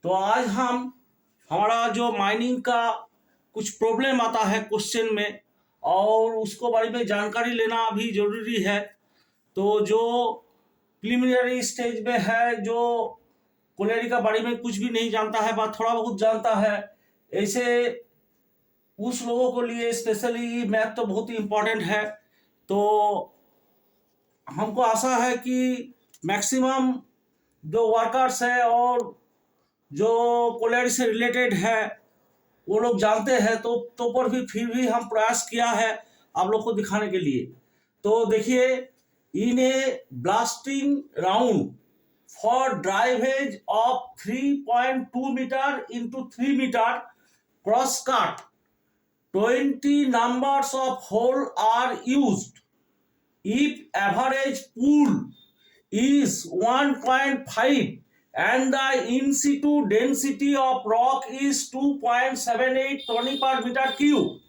तो आज हम हमारा जो माइनिंग का कुछ प्रॉब्लम आता है क्वेश्चन में और उसको बारे में जानकारी लेना भी जरूरी है। तो जो प्रिलिमिनरी स्टेज में है, जो कोलेरी का बारे में कुछ भी नहीं जानता है बस थोड़ा बहुत जानता है, ऐसे उस लोगों को लिए स्पेशली मैथ तो बहुत ही इम्पोर्टेंट है। तो हमको आशा है कि मैक्सिमम जो वर्कर्स है और जो कोलेरी से रिलेटेड है वो लोग जानते हैं। तो पर भी फिर भी हम प्रयास किया है आप लोग को दिखाने के लिए। तो देखिए, in a blasting round for drivages of 3.2 metre into 3 metre cross cut 20 numbers of hole are used. If average pool is 1.5 and the in situ density of rock is 2.78 Tony per meter cube,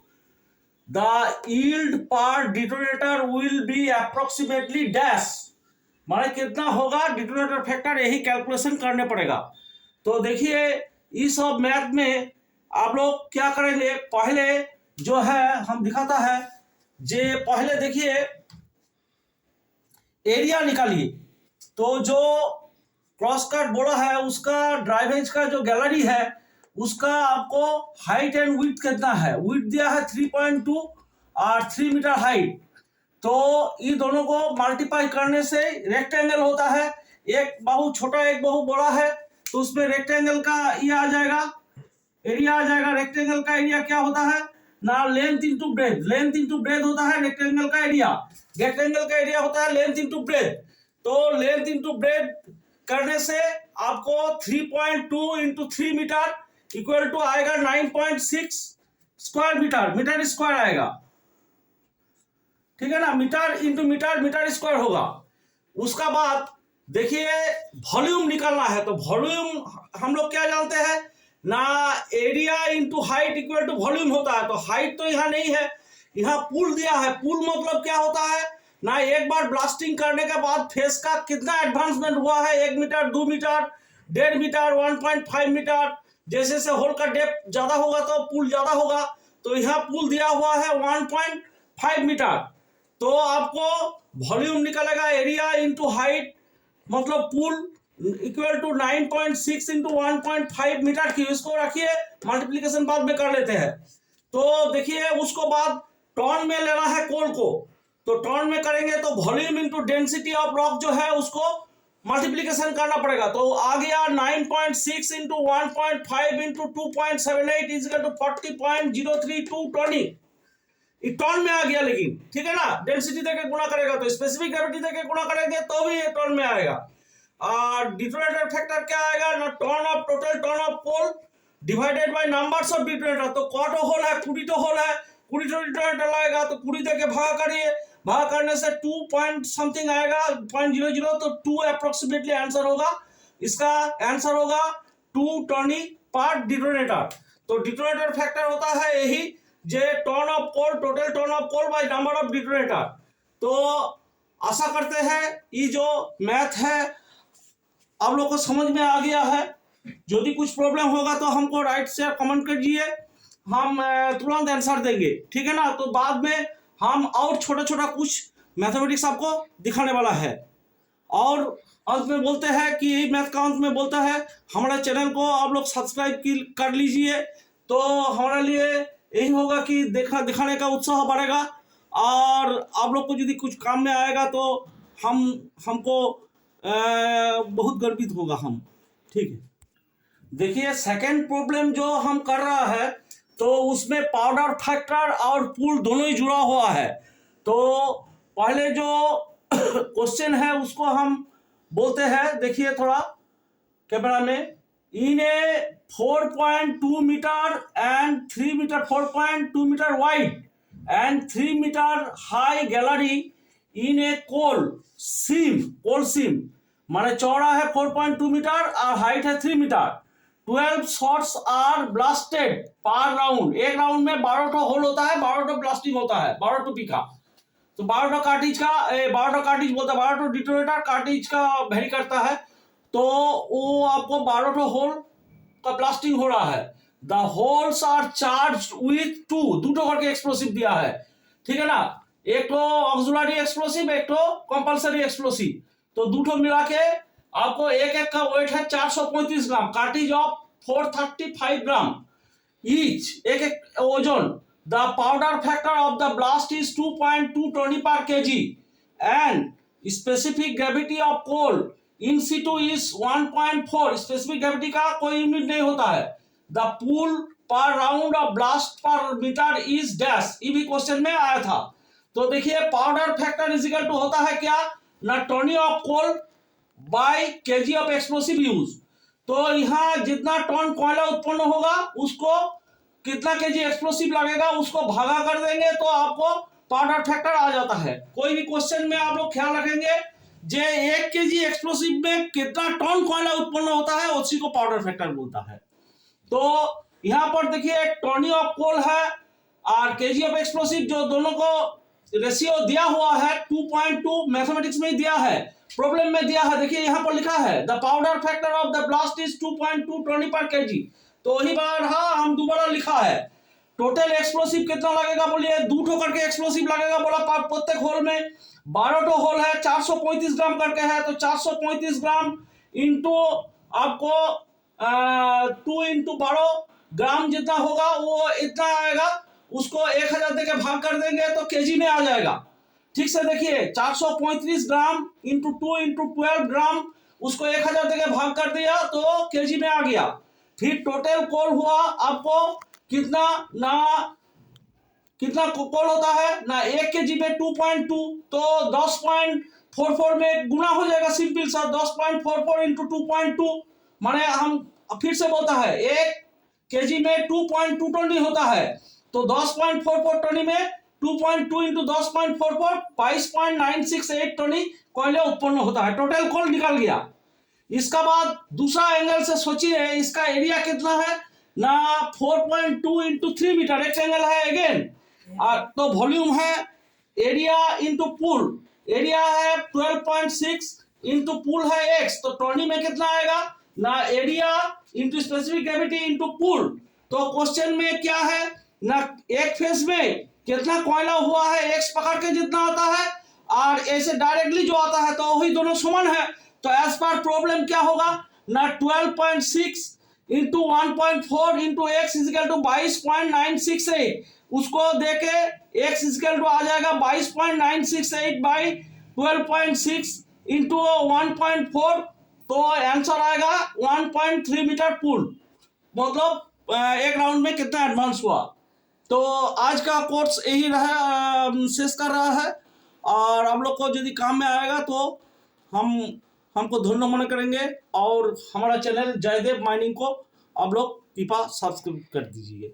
the yield per detonator will be approximately dash। माने कितना होगा detonator factor, यही calculation करने पड़ेगा। तो देखिए, इस सब मैथ में आप लोग क्या करेंगे, पहले जो है हम दिखाता है जे पहले देखिए एरिया निकालिए। तो जो क्रॉस कट बोला है उसका ड्राइवेज का जो गैलरी है उसका आपको हाइट एंड विड्थ कितना है, विड्थ दिया है 3.2 और 3 मीटर हाइट। तो ये दोनों को मल्टीप्लाई करने से रेक्टेंगल होता है, एक बाहु छोटा एक बाहु बड़ा है, तो उसमें रेक्टेंगल का ये आ जाएगा, एरिया आ जाएगा। रेक्टेंगल का एरिया क्या होता है ना, length into breadth, length into breadth होता है रेक्टेंगल का एरिया, रेक्टेंगल का एरिया होता है लेंथ इंटू ब्रेथ। तो लेंथ इंटू ब्रेथ करने से आपको 3.2 इंटू 3 मीटर इक्वल टू आएगा 9.6 स्क्वायर मीटर, मीटर स्क्वायर आएगा, ठीक है ना। Metre into metre, metre square होगा। उसका बाद देखिए वॉल्यूम निकालना है। तो वॉल्यूम हम लोग क्या जानते हैं ना, area into height equal to volume होता है। तो हाइट तो यहाँ नहीं है, यहाँ पुल दिया है। पुल मतलब क्या होता है ना, एक बार ब्लास्टिंग करने के बाद फेस का कितना एडवांसमेंट हुआ है, 1 मीटर, 2 मीटर, 1.5 मीटर, 1.5 मीटर। जैसे जैसे होल का डेप्थ ज्यादा होगा तो पुल ज्यादा होगा। तो यहाँ पुल दिया हुआ है 1.5 मीटर। तो आपको वॉल्यूम निकलेगा एरिया इंटू हाइट, मतलब पुल इक्वल टू 9.6 इंटू 1.5 मीटर की। इसको रखिए, मल्टीप्लीकेशन बाद में कर लेते हैं। तो देखिए उसको बाद टन में लेना है कोल को। तो टन में करेंगे तो volume into density of rock जो है उसको मल्टीप्लीकेशन करना पड़ेगा। तो आ गया 9.6 into 1.5 into 2.78 is equal to 40.032 टनी। टन में आ गया, लेकिन ठीक है ना, डेंसिटी देके गुणा करेगा तो स्पेसिफिक ग्रेविटी देके गुणा करेंगे तो भी ये टन में आएगा। और डिटोनेटर फैक्टर क्या आएगा ना, ton of total ton of pole divided by numbers of detonator. तो कॉटो होल है, 20 तो होल है, 20 तो डिटोनेटर आएगा, तो 20 देके भाग करिए, भाग करने से 2 पॉइंट समथिंग आएगा 0.00, तो 2 अप्रोक्सीमेटली आंसर होगा। इसका आंसर होगा 2 टनी पर डिटोनेटर। तो डिटोनेटर फैक्टर होता है यही, जे tonne of coal, total ton of coal by number of detonator. तो आशा करते हैं ये जो मैथ है आप लोग को समझ में आ गया है। यदि कुछ प्रॉब्लम होगा तो हमको राइट से कमेंट कीजिए, हम तुरंत आंसर देंगे, ठीक है ना। तो बाद में हम और छोटा छोटा कुछ मैथमेटिक्स आपको दिखाने वाला है। और अंत में बोलते हैं कि यही मैथ का अंत में बोलता है, हमारे चैनल को आप लोग सब्सक्राइब कर लीजिए। तो हमारे लिए यही होगा कि दिखाने का उत्साह बढ़ेगा और आप लोग को यदि कुछ काम में आएगा तो हमको बहुत गर्वित होगा हम, ठीक है। देखिए सेकंड प्रॉब्लम जो हम कर रहा है तो उसमें पाउडर फैक्टर और पुल दोनों ही जुड़ा हुआ है। तो पहले जो क्वेश्चन है उसको हम बोलते हैं, देखिए थोड़ा कैमरा में। इन ए 4.2 metre and 3 meter 4.2 meter wide and 3 meter high gallery in a coal seam माने चौड़ा है 4.2 मीटर और हाइट है 3 मीटर। 12 शॉट्स आर ब्लास्टेड पर राउंड। एक राउंड में 12 होल होता है, 12 ब्लास्टिंग होता है, 12 पीका। तो 12 कार्टिज का 12 कार्टिज बोलता है, 12 डिटोनेटर कार्टिज का वेरी करता है। तो वो आपको 12 होल का ब्लास्टिंग हो रहा है। The holes are charge with दो करके एक्सप्लोसिव दिया है, ठीक है ना, एक तो ऑक्सिलरी एक्सप्लोसिव, एक तो कंपल्सरी एक्सप्लोसिव, तो दो मिला के आपको एक एक का वेट है 435 gram, cartridge of 435 gram each, एक एक ओजन। The powder factor of the blast is 2.2 tonne per KG and specific gravity of coal in situ is 1.4। Specific gravity का कोई यूनिट नहीं होता है। The pull per round of blast per metre is dash, ये भी question में आया था। तो देखिए powder factor is equal to होता है क्या ना, tonne of coal by KG of explosive use. तो यहाँ जितना टन कोयला उत्पन्न होगा उसको कितना केजी एक्सप्लोसिव लगेगा उसको भागा कर देंगे तो आपको पाउडर फैक्टर आ जाता है। कोई भी क्वेश्चन में आप लोग ख्याल रखेंगे जे 1 केजी एक्सप्लोसिव में कितना टन कोयला उत्पन्न होता है उसी को पाउडर फैक्टर बोलता है। तो यहाँ पर देखिए टोनी ऑफ कोल है और केजी ऑफ एक्सप्लोसिव, जो दोनों को रेशियो दिया हुआ है 2.2, मैथमेटिक्स में दिया है, प्रॉब्लम में दिया है। देखिए यहाँ पर लिखा है the powder factor of the blast is 2.2 tonne per KG, तो वही बार हाँ हम दोबारा लिखा है। टोटल एक्सप्लोसिव कितना लगेगा बोलिए, 2 करके एक्सप्लोसिव लगेगा बोला, प्रत्येक होल में 12 होल है, 435 ग्राम करके है, तो 435 ग्राम इंटू आपको 2 इंटू 12 ग्राम जितना होगा वो इतना आएगा, उसको 1000 देके भाग कर देंगे तो केजी में आ जाएगा। ठीक से देखिए 435 ग्राम इंटू 2 इंटू 12 ग्राम, उसको 1000 देके भाग कर दिया तो केजी में आ गया। फिर टोटल कोल हुआ आपको कितना ना, कितना कोल होता है ना 1 केजी में 2.2, तो 10.44 में गुना हो जाएगा, सिंपल सा 10.44 इंटू 2.2, माने हम फिर से बोलता है 1 केजी में 2.2 टन होता है, तो 10.44 टन में 2.2 इंटू 10.44 22.968 टन कोयला उत्पन्न होता है। टोटल कोल निकल गया। इसका बाद दूसरा एंगल से सोचिए इसका एरिया कितना है ना, 4.2 इंटू 3 मीटर, एक एंगल है अगेन, तो वॉल्यूम है एरिया इंटू पूल, एरिया है 12.6 इंटू पूल है x, तो टोनी में कितना आएगा ना, area into specific gravity into pool. तो क्वेश्चन में क्या है ना, एक फेज में कितना कोयला हुआ है x पकड़ के जितना आता है और ऐसे डायरेक्टली जो आता है तो वही दोनों समान है। तो एज पर प्रॉब्लम क्या होगा ना, 12.6 into 1.4 into X is equal to 22.968, उसको देके x इजिकल टू आ जाएगा 22.968 बाई 12.6 इंटू 1.4, तो आंसर आएगा 1.3 मीटर पूल, मतलब एक राउंड में कितना एडवांस हुआ। तो आज का कोर्स यही रहा, शेष कर रहा है, और आप लोग को यदि काम में आएगा तो हमको धन्य मन करेंगे, और हमारा चैनल जयदेव माइनिंग को आप लोग कृपया सब्सक्राइब कर दीजिए।